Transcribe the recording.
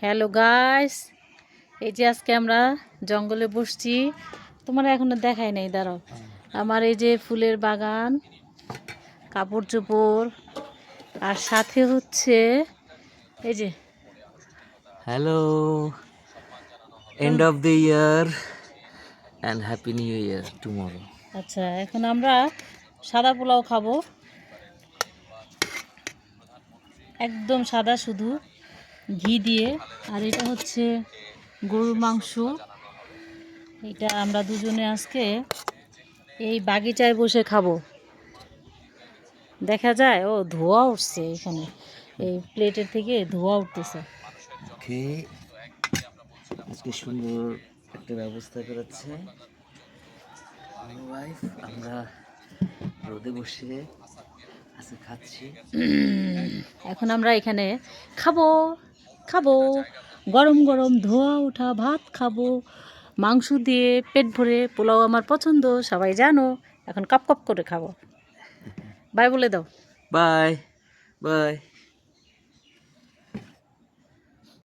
Hello guys, এই যে আজকে আমরা জঙ্গলে বসছি। তোমার এখনো দেখাই নাই, দাঁড়াও। আমার এই যে ফুলের বাগান, কাপড় চোপড়, আর সাথে হচ্ছে এই যে hello, end of the year and happy new year tomorrow. আচ্ছা, এখন আমরা সাদা পোলাও খাবো, একদম সাদা, শুধু ঘি দিয়ে। আর এটা হচ্ছে গরুর মাংস। এটা আমরা দুজনে আজকে এই বাগিচায় বসে খাবো। দেখা যায় ও ধোঁয়া উঠছে এখানে, এই প্লেটের থেকে ধোঁয়া উঠতেছে। ওকে, আজকে সুন্দর একটা ব্যবস্থা করেছে ওয়াইফ। আমরা রোদে বসে আজকে খাচ্ছি। এখন আমরা এখানে খাবো খাবো গরম গরম ধোঁয়া ওঠা ভাত খাবো, মাংস দিয়ে পেট ভরে। পোলাও আমার পছন্দ, সবাই জানো। এখন কাপ কাপ করে খাবো। বাই বলে দাও। Bye bye.